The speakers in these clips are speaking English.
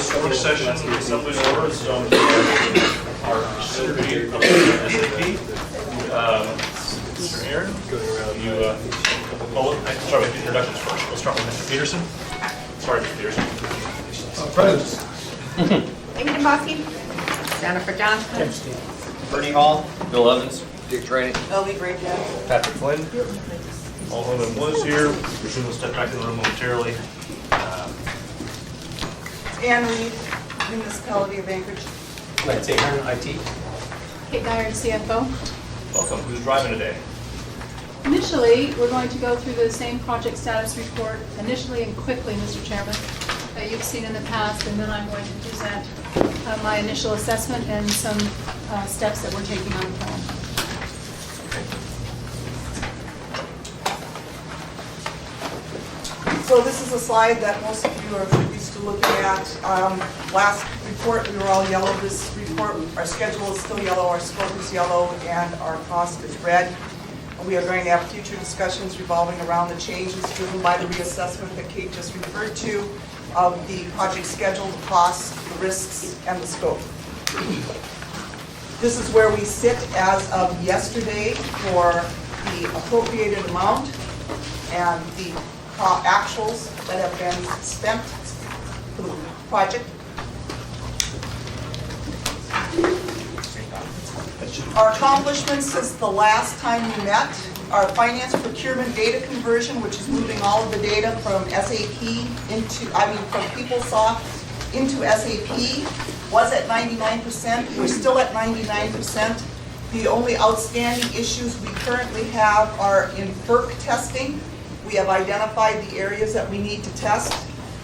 this work session assembly orders on our history of SAP. Mr. Aaron, you start with introductions first. We'll start with Mr. Peterson. Sorry, Mr. Peterson. Amy Demboski. Jennifer Johnson. Bernie Hall. Bill Evans. Dick Training. Ellie Grayson. Patrick Flynn. Although it was here, presume we'll step back in the room momentarily. Anne Reed, Municipality of Anchorage. Lance Ahern, IT. Kate Dyer, CFO. Welcome. Who's driving today? Initially, we're going to go through the same project status report initially and quickly, Mr. Chairman, that you've seen in the past, and then I'm going to present my initial assessment and some steps that we're taking on the plan. So this is a slide that most of you are used to looking at. Last report, we were all yellow. This report, our schedule is still yellow, our scope is yellow, and our cost is red. We are going to have future discussions revolving around the changes driven by the reassessment that Kate just referred to of the project schedule, the costs, the risks, and the scope. This is where we sit as of yesterday for the appropriated amount and the actuals that have been spent for the project. Our accomplishments since the last time we met, our finance procurement data conversion, which is moving all of the data from SAP from PeopleSoft into SAP, was at 99%. We're still at 99%. The only outstanding issues we currently have are in FERC testing. We have identified the areas that we need to test.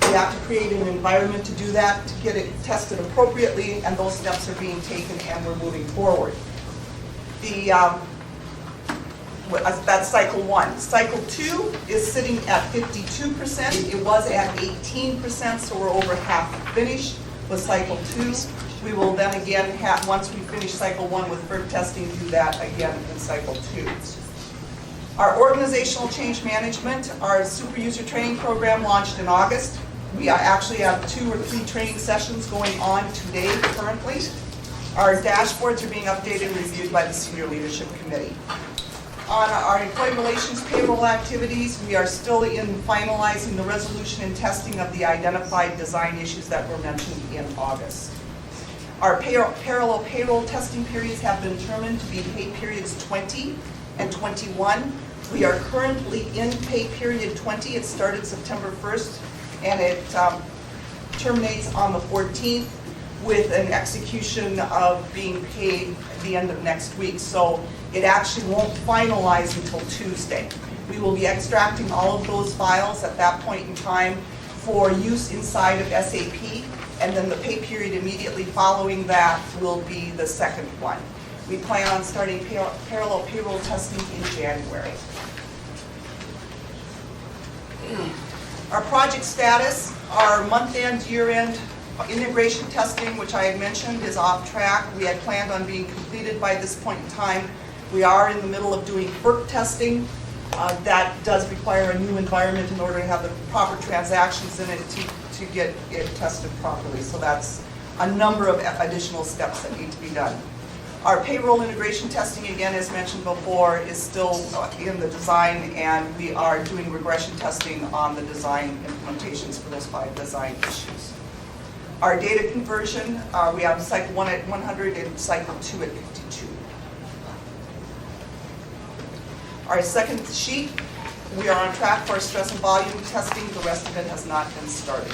We have to create an environment to do that, to get it tested appropriately, and those steps are being taken and we're moving forward. That's cycle 1. Cycle 2 is sitting at 52%. It was at 18%, so we're over half finished with cycle 2. We will then again, once we finish cycle 1 with FERC testing, do that again in cycle 2. Our organizational change management, our super user training program launched in August. We actually have 2 or 3 training sessions going on today currently. Our dashboards are being updated and reviewed by the Senior Leadership Committee. On our employee relations payroll activities, we are still in finalizing the resolution and testing of the identified design issues that were mentioned in August. Our parallel payroll testing periods have been determined to be pay periods 20 and 21. We are currently in pay period 20. It started September 1st and it terminates on the 14th with an execution of being paid at the end of next week. So it actually won't finalize until Tuesday. We will be extracting all of those files at that point in time for use inside of SAP, and then the pay period immediately following that will be the second one. We plan on starting parallel payroll testing in January. Our project status, our month-end, year-end integration testing, which I had mentioned, is off track. We had planned on being completed by this point in time. We are in the middle of doing FERC testing. That does require a new environment in order to have the proper transactions in it to get it tested properly. So that's a number of additional steps that need to be done. Our payroll integration testing, again, as mentioned before, is still in the design, and we are doing regression testing on the design implementations for those 5 design issues. Our data conversion, we have cycle 1 at 100 and cycle 2 at 52. Our second sheet, we are on track for stress and volume testing. The rest of it has not been started.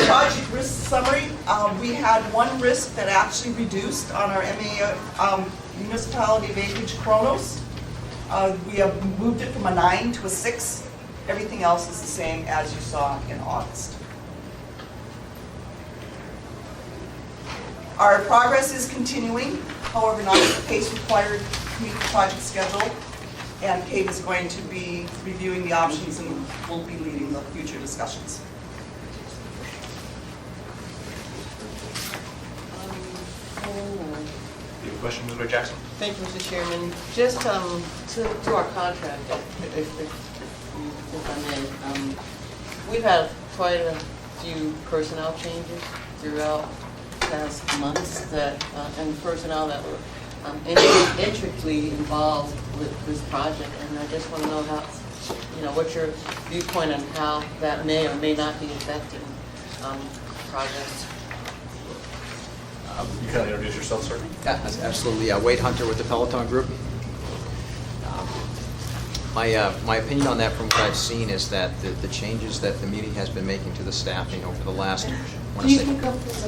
Project risk summary, we had 1 risk that actually reduced on our MA Municipality of Anchorage Kronos. We have moved it from a 9 to a 6. Everything else is the same as you saw in August. Our progress is continuing, however not at the pace required to meet the project schedule, and Kate is going to be reviewing the options and will be leading the future discussions. You have a question, Ms. Jackson? Thank you, Mr. Chairman. Just to our contract, if I may, we've had quite a few personnel changes throughout past months that, and personnel that were intricately involved with this project, and I just want to know how, what's your viewpoint on how that may or may not be affecting projects. You kind of introduce yourself, sir. Yeah, absolutely. Wade Hunter with the Peloton Group. My opinion on that from what I've seen is that the changes that the Muni has been making to the staffing over the last,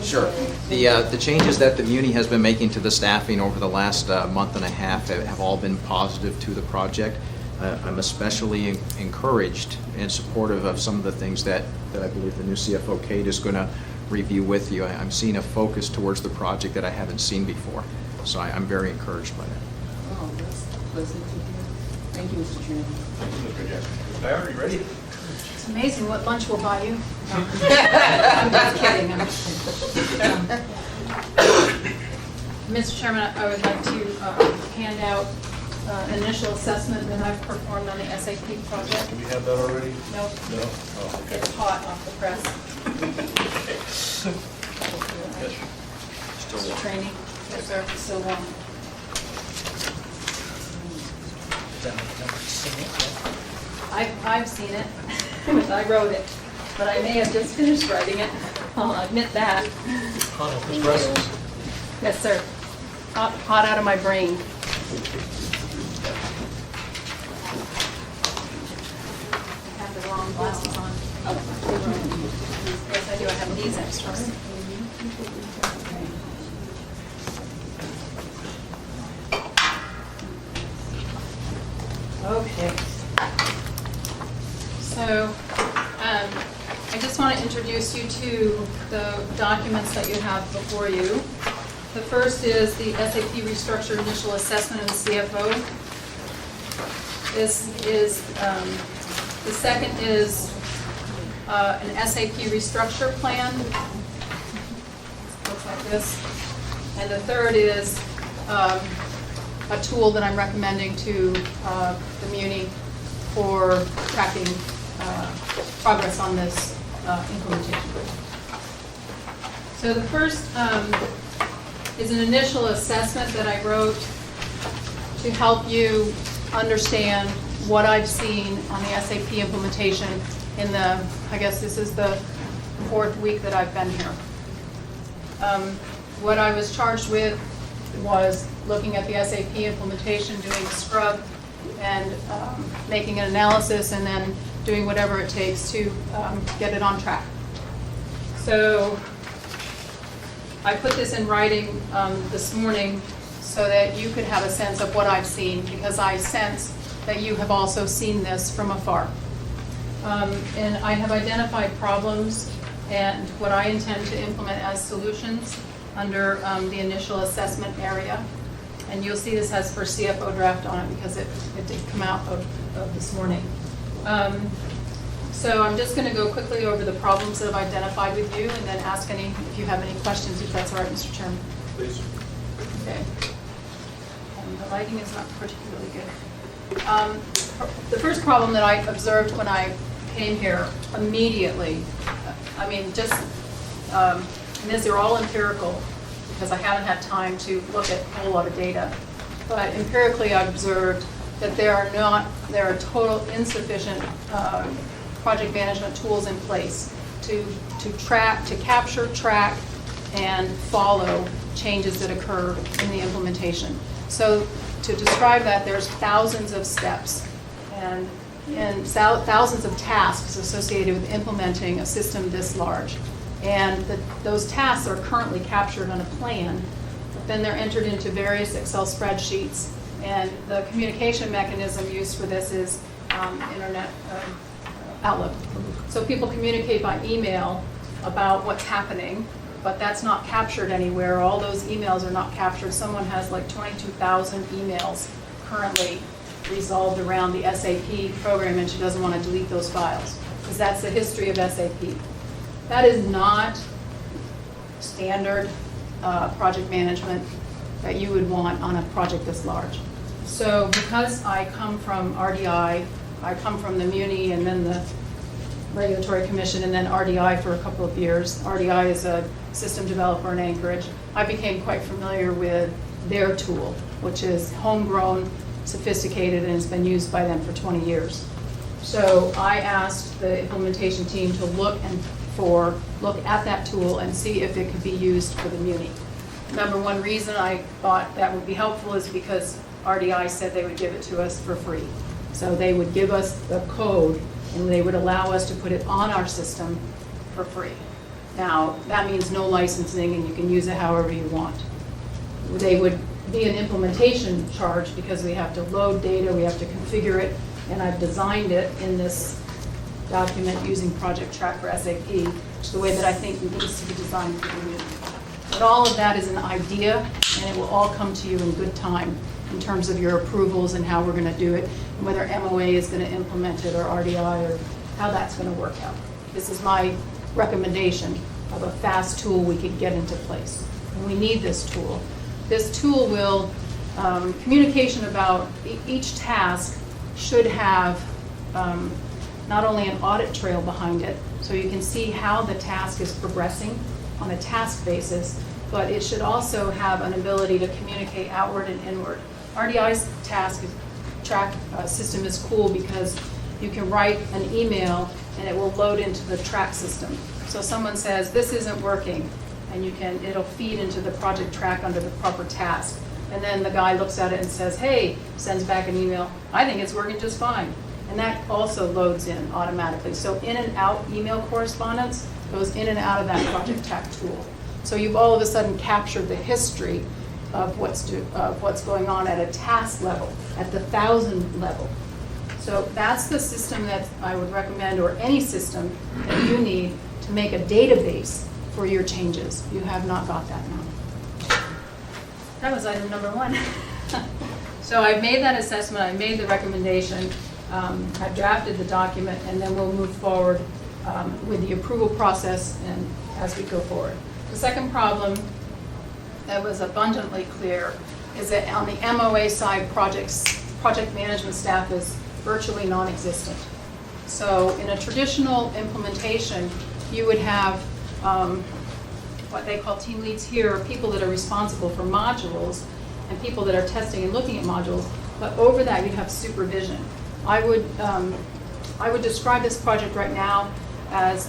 Sure. The changes that the Muni has been making to the staffing over the last month and a half have all been positive to the project. I'm especially encouraged and supportive of some of the things that I believe the new CFO, Kate, is going to review with you. I'm seeing a focus towards the project that I haven't seen before. So I'm very encouraged by that. Oh, that's pleasant to hear. Thank you, Mr. Chairman. Thank you, Mr. Jackson. Ms. Dyer, are you ready? It's amazing what lunch will buy you. I'm just kidding. Mr. Chairman, I would like to hand out an initial assessment that I've performed on the SAP project. Do we have that already? Nope, No? Oh, okay. it's hot off the press. Still warm. Training, yes, sir, it's so warm. I've seen it, I wrote it, but I may have just finished writing it, I'll admit that. Ms. Russell? Yes, sir. Hot out of my brain. I have the wrong glasses on. Yes, I do, I have these extras. Okay. So, I just want to introduce you to the documents that you have before you. The first is the SAP Restructure Initial Assessment of the CFO. The second is an SAP Restructure Plan. Looks like this. And the third is a tool that I'm recommending to the Muni for tracking progress on this implementation. So the first is an initial assessment that I wrote to help you understand what I've seen on the SAP implementation in the, I guess this is the 4th week that I've been here. What I was charged with was looking at the SAP implementation, doing a scrub, and making an analysis, and then doing whatever it takes to get it on track. So I put this in writing this morning so that you could have a sense of what I've seen, because I sense that you have also seen this from afar. And I have identified problems and what I intend to implement as solutions under the initial assessment area. And you'll see this has for CFO draft on it because it did come out of this morning. So I'm just going to go quickly over the problems that I've identified with you and then ask if you have any questions, if that's all right, Mr. Chairman. Please. Okay. The lighting is not particularly good. The first problem that I observed when I came here immediately, I mean, just, and these are all empirical because I haven't had time to look at a whole lot of data, but empirically I observed that there are total insufficient project management tools in place to capture, track, and follow changes that occur in the implementation. So to describe that, there's thousands of steps and thousands of tasks associated with implementing a system this large. And those tasks are currently captured on a plan, but then they're entered into various Excel spreadsheets. And the communication mechanism used for this is Internet Outlook. So people communicate by email about what's happening, but that's not captured anywhere. All those emails are not captured. Someone has like 22,000 emails currently resolved around the SAP program, and she doesn't want to delete those files because that's the history of SAP. That is not standard project management that you would want on a project this large. So because I come from RDI, I come from the Muni and then the Regulatory Commission and then RDI for a couple of years. RDI is a system developer in Anchorage. I became quite familiar with their tool, which is homegrown, sophisticated, and has been used by them for 20 years. So I asked the implementation team to look at that tool and see if it could be used for the Muni. Number one reason I thought that would be helpful is because RDI said they would give it to us for free. So they would give us the code and they would allow us to put it on our system for free. Now, that means no licensing and you can use it however you want. They would be an implementation charge because we have to load data, we have to configure it, and I've designed it in this document using Project Track for SAP, which is the way that I think it needs to be designed for the Muni. But all of that is an idea, and it will all come to you in good time in terms of your approvals and how we're going to do it, and whether MOA is going to implement it or RDI or how that's going to work out. This is my recommendation of a fast tool we could get into place. And we need this tool. This tool will, communication about each task should have not only an audit trail behind it, so you can see how the task is progressing on a task basis, but it should also have an ability to communicate outward and inward. RDI's track system is cool because you can write an email and it will load into the track system. So someone says, this isn't working, and it'll feed into the project track under the proper task. And then the guy looks at it and says, hey, sends back an email, I think it's working just fine. And that also loads in automatically. So in and out email correspondence goes in and out of that project track tool. So you've all of a sudden captured the history of what's going on at a task level, at the 1,000 level. So that's the system that I would recommend, or any system that you need to make a database for your changes. You have not got that now. That was item number 1. So I've made that assessment, I made the recommendation, I've drafted the document, and then we'll move forward with the approval process and as we go forward. The second problem that was abundantly clear is that on the MOA side, project management staff is virtually non-existent. So in a traditional implementation, you would have what they call team leads here, people that are responsible for modules and people that are testing and looking at modules, but over that you'd have supervision. I would describe this project right now as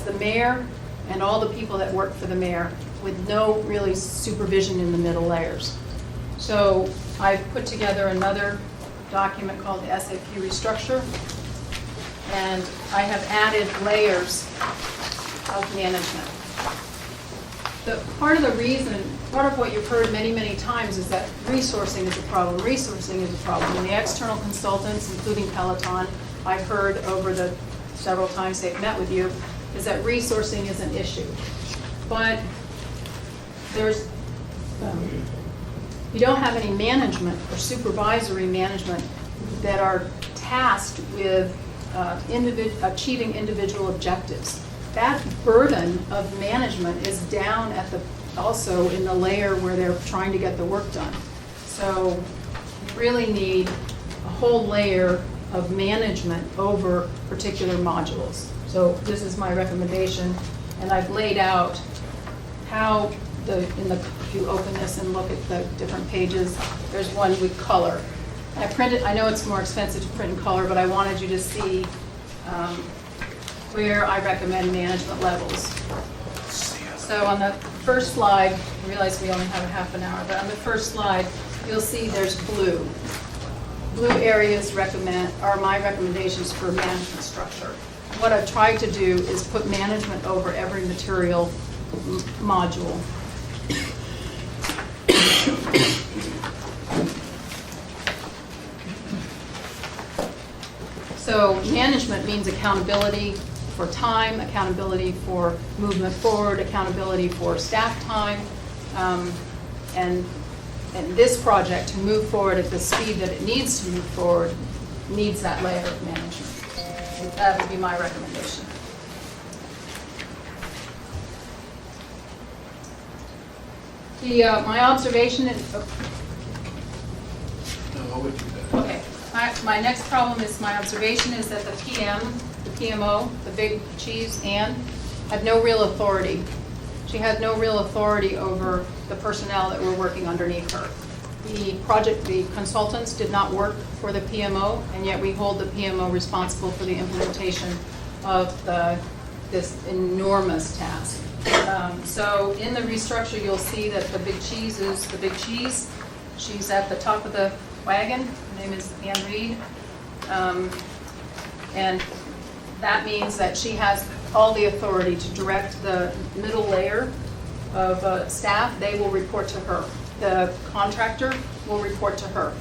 the mayor and all the people that work for the mayor with no really supervision in the middle layers. So I've put together another document called the SAP Restructure, and I have added layers of management. Part of what you've heard many, many times is that resourcing is a problem. Resourcing is a problem. And the external consultants, including Peloton, I've heard over the several times they've met with you, is that resourcing is an issue. But there's, you don't have any management or supervisory management that are tasked with achieving individual objectives. That burden of management is down at also in the layer where they're trying to get the work done. So you really need a whole layer of management over particular modules. So this is my recommendation, and I've laid out how if you open this and look at the different pages, there's one with color. I know it's more expensive to print in color, but I wanted you to see where I recommend management levels. So on the first slide, I realize we only have a half an hour, but on the first slide, you'll see there's blue. Blue areas are my recommendations for management structure. What I've tried to do is put management over every material module. So management means accountability for time, accountability for movement forward, accountability for staff time, and this project to move forward at the speed that it needs to move forward needs that layer of management. That would be my recommendation. My observation is, No, I would do that. okay, My next problem is, my observation is that the PMO, the big cheese, Ann, had no real authority. She had no real authority over the personnel that were working underneath her. The consultants did not work for the PMO, and yet we hold the PMO responsible for the implementation of this enormous task. So in the restructure, you'll see that the big cheese is the big cheese. She's at the top of the wagon. Her name is Ann Reed. And that means that she has all the authority to direct the middle layer of staff. They will report to her. The contractor will report to her.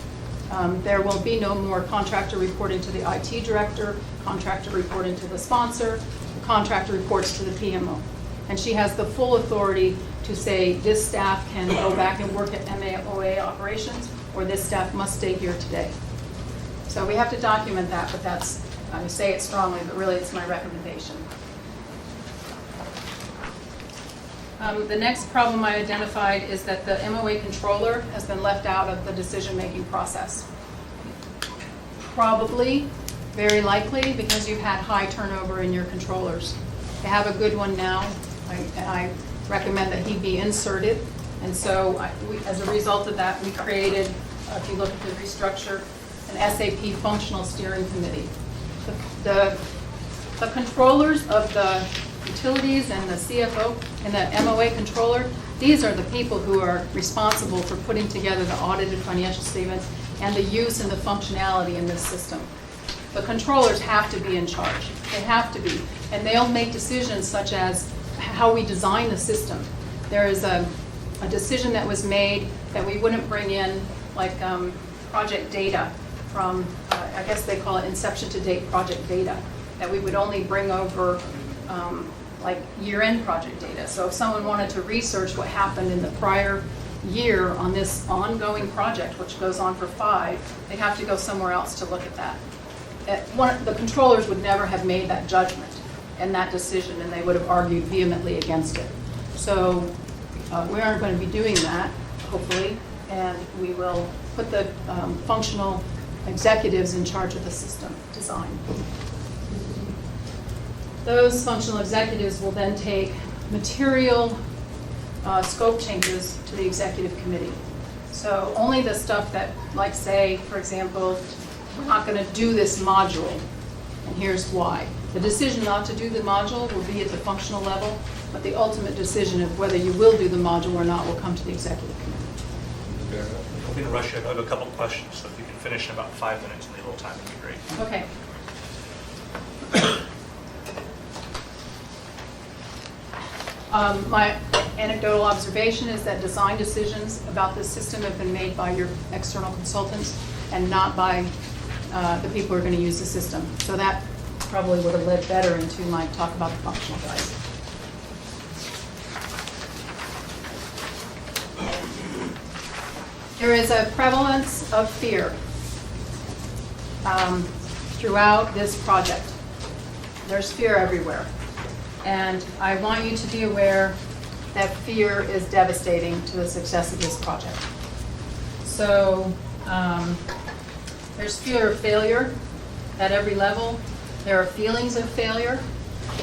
There will be no more contractor reporting to the IT director, contractor reporting to the sponsor, the contractor reports to the PMO. And she has the full authority to say this staff can go back and work at MAOA operations, or this staff must stay here today. So we have to document that, but that's, I say it strongly, but really it's my recommendation. The next problem I identified is that the MOA controller has been left out of the decision-making process. Probably, very likely, because you've had high turnover in your controllers. They have a good one now, and I recommend that he be inserted. And so as a result of that, we created, if you look at the restructure, an SAP functional steering committee. The controllers of the utilities and the CFO and the MOA controller, these are the people who are responsible for putting together the audited financial statements and the use and the functionality in this system. The controllers have to be in charge. They have to be. And they'll make decisions such as how we design the system. There is a decision that was made that we wouldn't bring in like project data from, I guess they call it inception to date project data, that we would only bring over like year-end project data. So if someone wanted to research what happened in the prior year on this ongoing project, which goes on for 5, they have to go somewhere else to look at that. The controllers would never have made that judgment and that decision, and they would have argued vehemently against it. So we aren't going to be doing that, hopefully, and we will put the functional executives in charge of the system design. Those functional executives will then take material scope changes to the executive committee. So only the stuff that, like say, for example, we're not going to do this module, and here's why. The decision not to do the module will be at the functional level, but the ultimate decision of whether you will do the module or not will come to the executive committee. I'm going to rush you. I have a couple questions, so if you can finish in about 5 minutes and leave a little time, would be great. Okay. My anecdotal observation is that design decisions about this system have been made by your external consultants and not by the people who are going to use the system. So that probably would have led better into my talk about the functional guys. There is a prevalence of fear throughout this project. There's fear everywhere. And I want you to be aware that fear is devastating to the success of this project. So there's fear of failure at every level. There are feelings of failure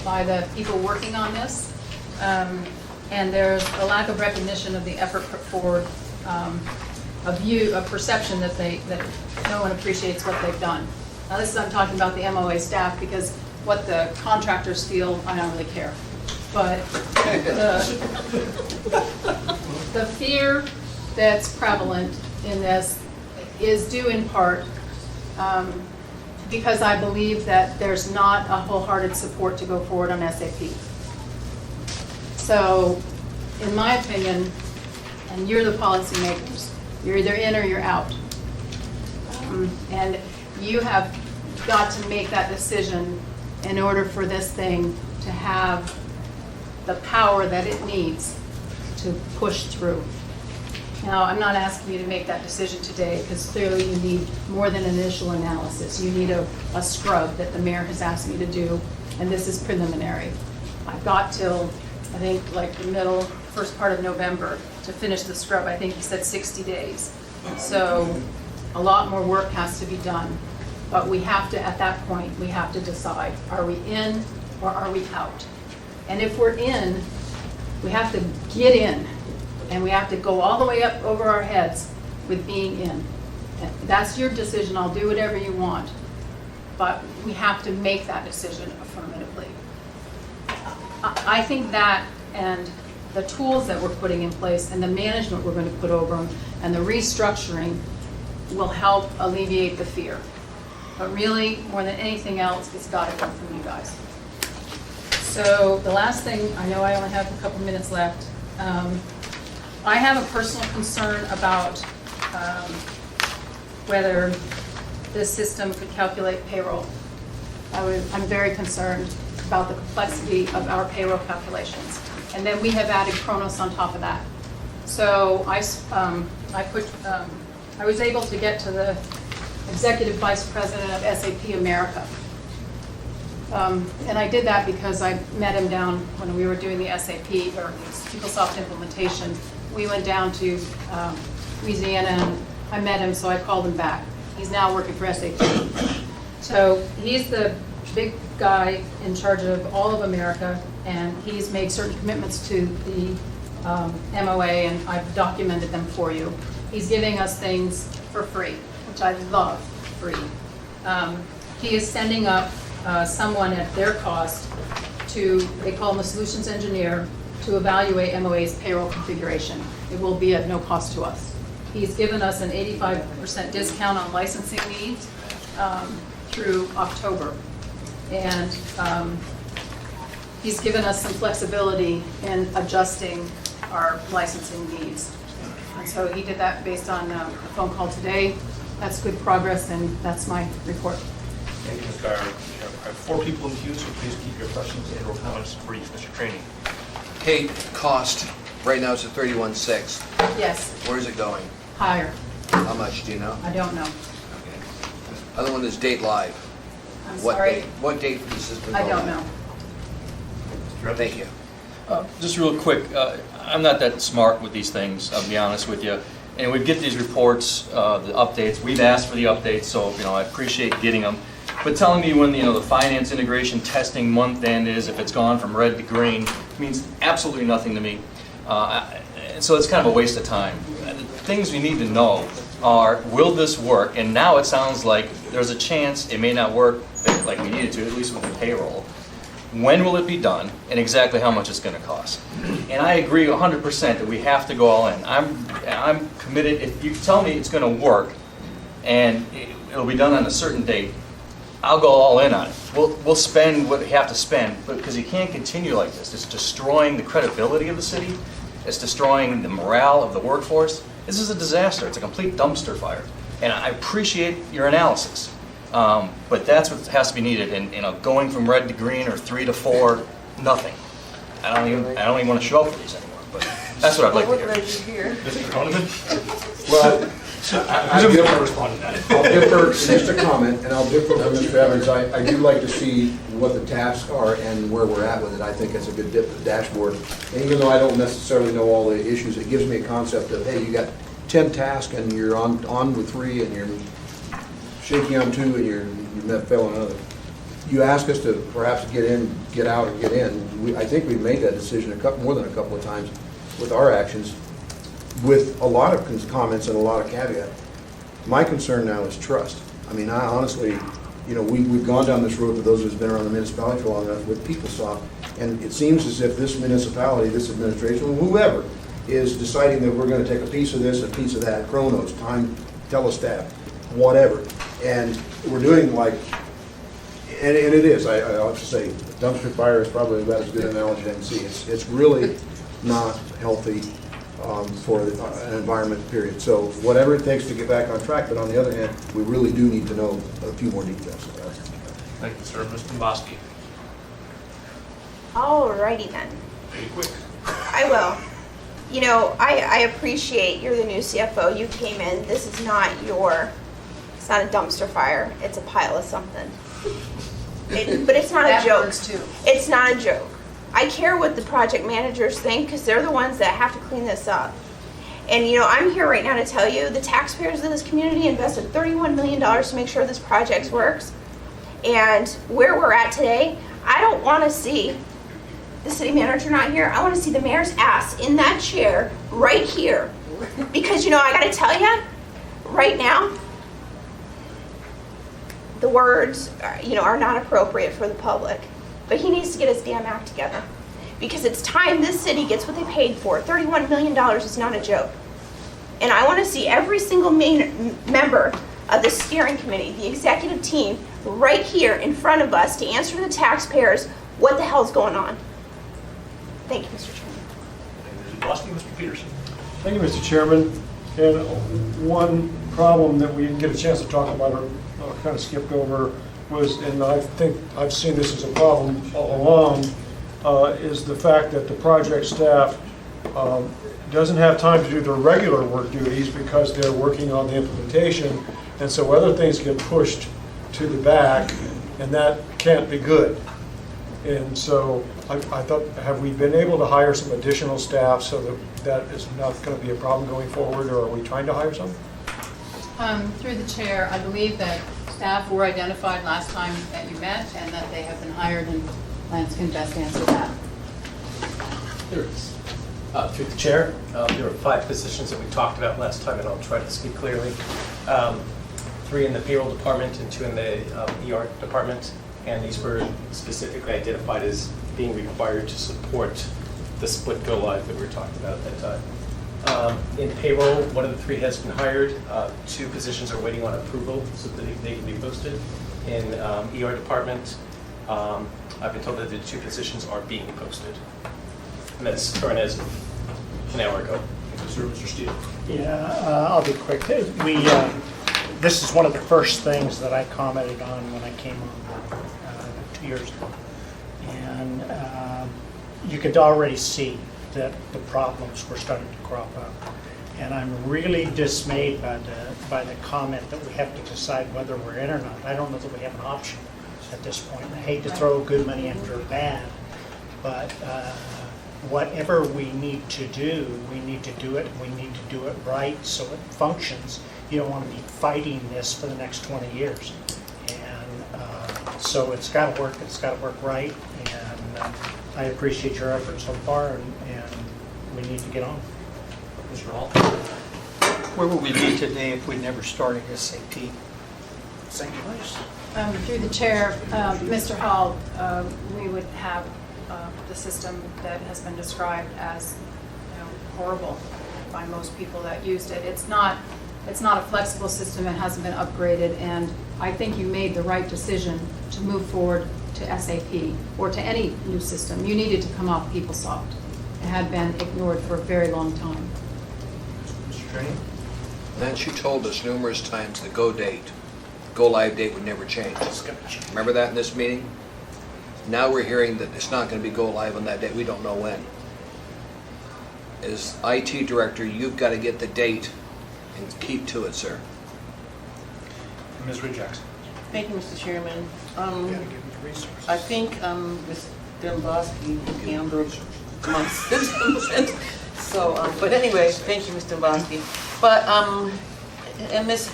by the people working on this. And there's a lack of recognition of the effort put forward, a perception that no one appreciates what they've done. Now this is, I'm talking about the MOA staff, because what the contractors feel, I don't really care. But the fear that's prevalent in this is due in part because I believe that there's not a wholehearted support to go forward on SAP. So, in my opinion, and you're the policymakers, you're either in or you're out. And you have got to make that decision in order for this thing to have the power that it needs to push through. Now, I'm not asking you to make that decision today, because clearly you need more than initial analysis. You need a scrub that the mayor has asked me to do, and this is preliminary. I've got till, I think, like the first part of November to finish the scrub. I think he said 60 days. So A lot more work has to be done, but we have to, at that point, we have to decide, are we in or are we out? And if we're in, we have to get in, and we have to go all the way up over our heads with being in. And that's your decision, I'll do whatever you want, but we have to make that decision affirmatively. I think that and the tools that we're putting in place and the management we're going to put over them and the restructuring will help alleviate the fear. But really, more than anything else, it's got to come from you guys. So the last thing, I know I only have a couple minutes left. I have a personal concern about whether this system could calculate payroll. I'm very concerned about the complexity of our payroll calculations. And then we have added Kronos on top of that. So I was able to get to the Executive Vice President of SAP America. And I did that because I met him down when we were doing the SAP, or the PeopleSoft implementation. We went down to Louisiana and I met him, so I called him back. He's now working for SAP. So he's the big guy in charge of all of America, and he's made certain commitments to the MOA, and I've documented them for you. He's giving us things for free, which I love, free. He is sending up someone at their cost to, they call him a solutions engineer, to evaluate MOA's payroll configuration. It will be at no cost to us. He's given us an 85% discount on licensing needs through October. And he's given us some flexibility in adjusting our licensing needs. And so he did that based on a phone call today. That's good progress, and that's my report. Thank you, Ms. Geyer. I have 4 people in queue, so please keep your questions and/or comments brief. Mr. Trainee. Kate, cost, right now it's at 31.6. Yes, Where's it going? higher. How much, do you know? I don't know. Okay. Other one is date live. I'm What sorry. date? What date for the system? I don't know. Thank you. Just real quick, I'm not that smart with these things, I'll be honest with you. And we get these reports, the updates. We've asked for the updates, so I appreciate getting them. But telling me when the finance integration testing month end is, if it's gone from red to green, means absolutely nothing to me. So it's kind of a waste of time. The things we need to know are, will this work? And now it sounds like there's a chance it may not work like we needed to, at least with the payroll. When will it be done, and exactly how much it's going to cost? And I agree 100% that we have to go all in. I'm committed. If you tell me it's going to work and it'll be done on a certain date, I'll go all in on it. We'll spend what we have to spend, but because you can't continue like this. It's destroying the credibility of the city. It's destroying the morale of the workforce. This is a disaster. It's a complete dumpster fire. And I appreciate your analysis. But that's what has to be needed. And going from red to green or 3 to 4, nothing. I don't even want to show up for these anymore. But that's what I'd like to hear. Mr. Croneman? Well, I'll respond to that. I'll differ, just a comment, and I'll differ from Mr. Evans. I do like to see what the tasks are and where we're at with it. I think it's a good dashboard. And even though I don't necessarily know all the issues, it gives me a concept of, hey, you got 10 tasks and you're on with 3 and you're shaky on 2 and you're failing another. You ask us to perhaps get in, get out, and get in. I think we've made that decision more than a couple of times with our actions, with a lot of comments and a lot of caveat. My concern now is trust. I mean, I honestly, we've gone down this road for those who've been around the municipality for long enough with PeopleSoft, and it seems as if this municipality, this administration, whoever, is deciding that we're going to take a piece of this, a piece of that, Kronos, time, telestaff, whatever. And we're doing like, and it is, I have to say, dumpster fire is probably about as good an analogy I can see. It's really not healthy for an environment, period. So whatever it takes to get back on track, but on the other hand, we really do need to know a few more details. Thank you, sir. Mr. Bosky. Alrighty then. Very quick. I will. I appreciate you're the new CFO. You came in. This is not it's not a dumpster fire. It's a pile of something. But it's not a joke. That too. It's not a joke. I care what the project managers think because they're the ones that have to clean this up. And, I'm here right now to tell you, the taxpayers of this community invested $31 million to make sure this project works. And where we're at today, I don't want to see the city manager not here. I want to see the mayor's ass in that chair right here. Because, I got to tell you, right now, the words, are not appropriate for the public. But he needs to get his damn act together. Because it's time this city gets what they paid for. $31 million is not a joke. And I want to see every single member of the steering committee, the executive team, right here in front of us to answer to the taxpayers what the hell's going on. Thank you, Mr. Chairman. Mr. Bosky, Mr. Peterson. Thank you, Mr. Chairman. And one problem that we didn't get a chance to talk about or kind of skipped over was, and I think I've seen this as a problem all along, is the fact that the project staff doesn't have time to do their regular work duties because they're working on the implementation, and so other things get pushed to the back, and that can't be good. And so I thought, have we been able to hire some additional staff so that that is not going to be a problem going forward, or are we trying to hire some? Through the chair, I believe that staff were identified last time that you met and that they have been hired, and Lance can best answer that. There is. Through the chair, there were 5 positions that we talked about last time, and I'll try to speak clearly. 3 in the payroll department and 2 in the ER department, and these were specifically identified as being required to support the split go live that we were talking about at that time. In payroll, 1 of the 3 has been hired. 2 positions are waiting on approval so that they can be posted. In ER department, I've been told that the 2 positions are being posted. And that's current as of an hour ago. Mr. Steele. Yeah, I'll be quick. This is one of the first things that I commented on when I came on board 2 years ago. And you could already see that the problems were starting to crop up. And I'm really dismayed by the comment that we have to decide whether we're in or not. I don't know that we have an option at this point. I hate to throw good money after bad, but whatever we need to do, we need to do it. We need to do it right so it functions. You don't want to be fighting this for the next 20 years. And so it's got to work. It's got to work right. And I appreciate your efforts so far, and we need to get on. Mr. Hall. Where would we be today if we never started SAP? Same place. Through the chair, Mr. Hall, we would have the system that has been described as horrible by most people that used it. It's not a flexible system. It hasn't been upgraded, and I think you made the right decision to move forward to SAP or to any new system. You needed to come off PeopleSoft. It had been ignored for a very long time. Mr. Trainee. Lance, you told us numerous times the go live date would never change. Remember that in this meeting? Now we're hearing that it's not going to be go live on that date. We don't know when. As IT director, you've got to get the date and keep to it, sir. Ms. Reed Jackson. Thank you, Mr. Chairman. Gotta give them the resources. I think Ms. Dombowski handled my system. So, but anyway, thank you, Ms. Dombowski. But, and Ms.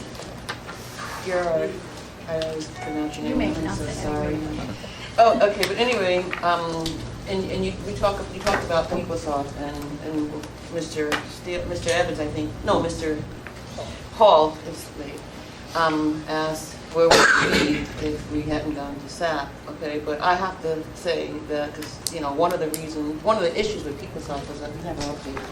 Gerard, I always pronounce your name. You may I'm pronounce so it sorry. anyway. Oh, okay, but anyway, and you talked about PeopleSoft and Mr. Evans, I think, no, Mr. Hall is late, asked where would we be if we hadn't gone to SAP, okay, but I have to say that, because, one of the issues with PeopleSoft was that we never updated it.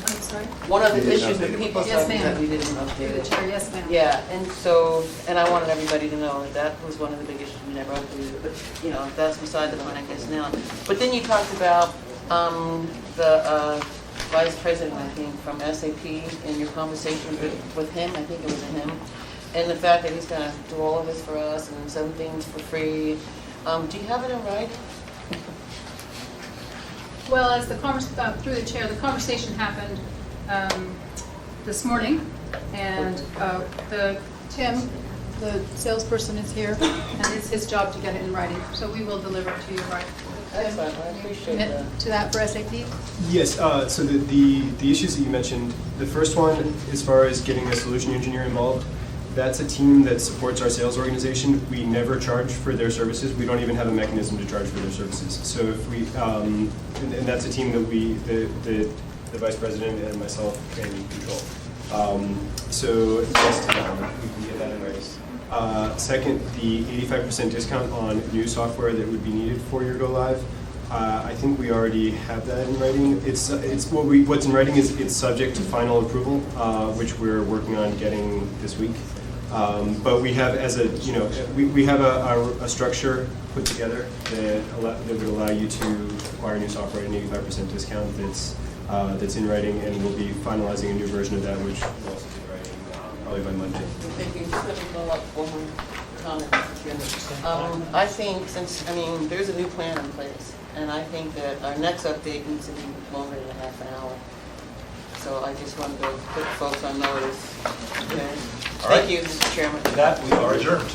I'm sorry? One of the issues with PeopleSoft Yes, is ma'am. that we didn't update Through the it. chair, yes, ma'am. Yeah, and so, and I wanted everybody to know that was one of the big issues, we never updated it, but, that's beside the point, I guess, now. But then you talked about the vice president, I think, from SAP, in your conversation with him, I think it was him, and the fact that he's going to do all of this for us and some things for free. Do you have it in writing? Well, as through the chair, the conversation happened this morning, and Tim, the salesperson, is here, and it's his job to get it in writing. So we will deliver it to you right. Excellent, I appreciate commit that. to that for SAP? Yes, so the issues that you mentioned, the first one, as far as getting a solution engineer involved, that's a team that supports our sales organization. We never charge for their services. We don't even have a mechanism to charge for their services. So if we, and that's a team that the vice president and myself can control. So yes to that one, we can get that in writing. Second, the 85% discount on new software that would be needed for your go live. I think we already have that in writing. What's in writing is it's subject to final approval, which we're working on getting this week. But we have we have a structure put together that would allow you to acquire new software at an 85% discount that's in writing, and we'll be finalizing a new version of that, which will also be in writing probably by Monday. Thank you. Just let me follow up one more comment, Mr. Chairman. I think there's a new plan in place, and I think that our next update needs to be longer than half an hour. So I just wanted to put folks on notice. Okay. All right. Thank you, Mr. Chairman. With that, we are adjourned.